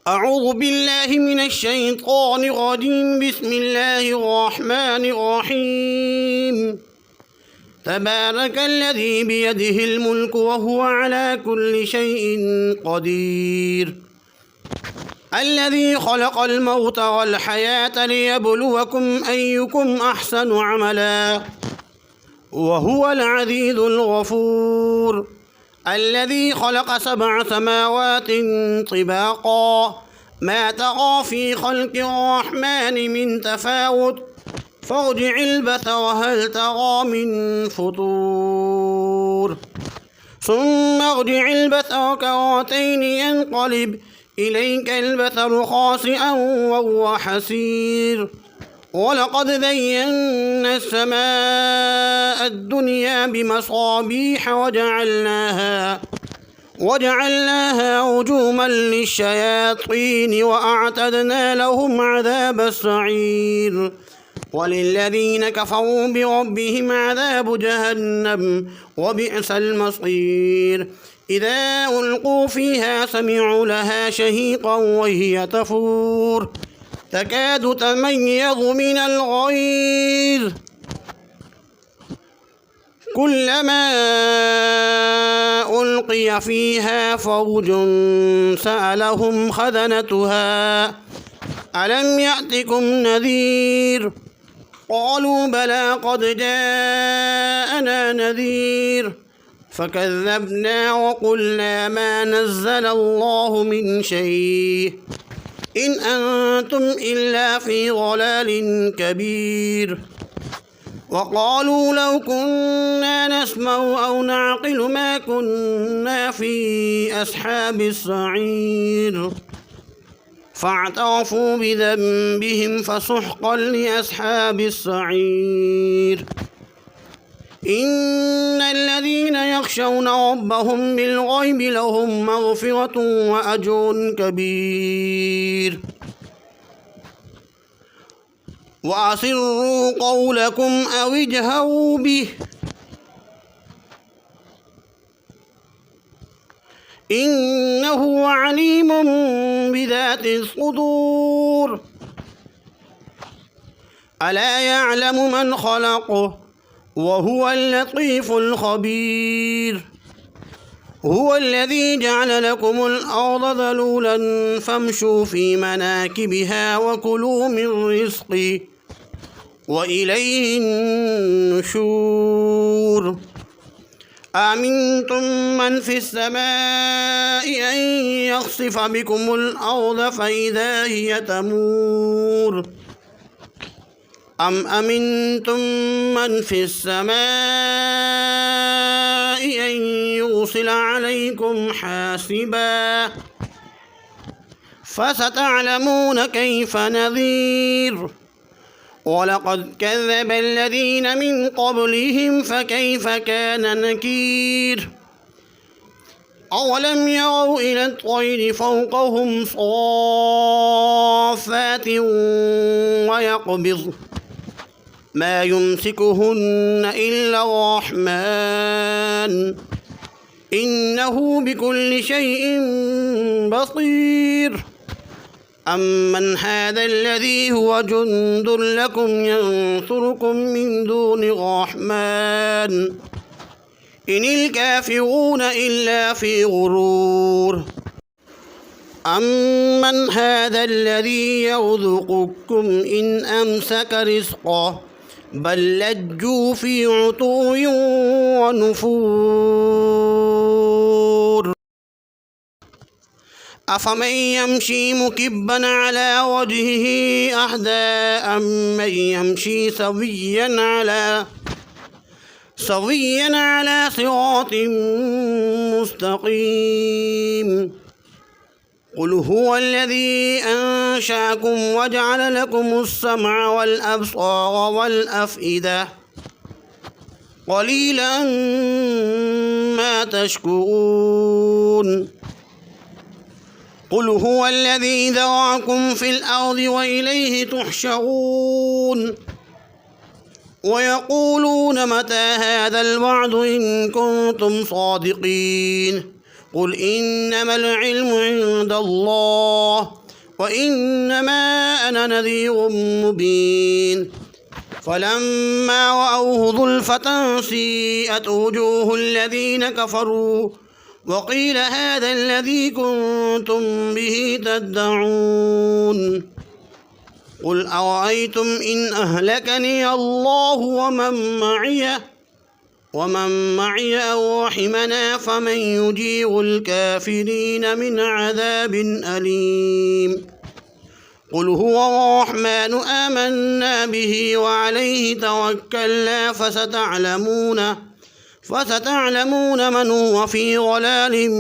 أعوذ بالله من الشيطان الرجيم. بسم الله الرحمن الرحيم. تبارك الذي بيده الملك وهو على كل شيء قدير. الذي خلق الموت والحياة ليبلوكم أيكم أحسن عملا وهو العزيز الغفور. الذي خلق 7 سماوات طباقا ما ترى في خلق الرحمن من تفاوت فارجع البصر هل ترى من فطور ثم ارجع البصر كرتين ينقلب إليك البصر خاسئا وهو حسير. ولقد زينا السماء الدنيا بمصابيح وجعلناها رجوما للشياطين وأعتدنا لهم عذاب السعير. وللذين كفروا بربهم عذاب جهنم وبئس المصير. إذا ألقوا فيها سمعوا لها شهيقا وهي تفور تكاد تميز من الغيظ كلما ألقي فيها فوج سألهم خزنتها ألم يأتكم نذير قالوا بلى قد جاءنا نذير فكذبنا وقلنا ما نزل الله من شيء إن أنتم إلا في ضلال كبير. وقالوا لو كنا نسمع أو نعقل ما كنا في أصحاب السعير فاعترفوا بذنبهم فسحقا لأصحاب السعير. إن الذين يخشون ربهم بالغيب لهم مغفرة وأجر كبير. وأسروا قولكم أو اجهروا به إنه عليم بذات الصدور. ألا يعلم من خلقه وهو اللطيف الخبير. هو الذي جعل لكم الأرض ذلولا فامشوا في مناكبها وكلوا من رزقه وإليه النشور. أأمنتم من في السماء أن يخسف بكم الأرض فإذا هي تمور أم أمنتم من في السماء أن يرسل عليكم حاسبا فستعلمون كيف نذير. ولقد كذب الذين من قبلهم فكيف كان نكير. أولم يروا إلى الطير فوقهم صافات ويقبض ما يمسكهن إلا الرحمن إنه بكل شيء بصير. أمن هذا الذي هو جند لكم ينصركم من دون الرحمن إن الكافرون إلا في غرور. أمن هذا الذي يرزقكم إن أمسك رزقه بل لجوا في عتو ونفور. أفمن يمشي مكبا على وجهه أهدى أمن يمشي سويا على صراط مستقيم. قل هو الذي أنشأكم وجعل لكم السمع والأبصار والأفئدة قليلا ما تشكرون. قل هو الذي ذرأكم في الأرض وإليه تحشرون. ويقولون متى هذا الوعد إن كنتم صادقين قل إنما العلم عند الله وإنما أنا نذير مبين فلما رأوه زلفة سيئت وجوه الذين كفروا وقيل هذا الذي كنتم به تدعون قل أرأيتم إن أهلكني الله ومن معي أو رحمنا فمن يجير الكافرين من عذاب أليم قل هو الرحمن آمنا به وعليه توكلنا فستعلمون من هو في ضلال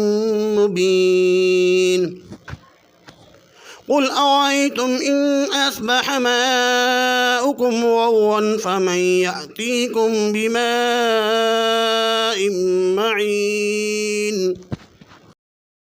مبين قل أرأيتم إن أصبح ماؤكم غورا فمن يأتيكم بماء معين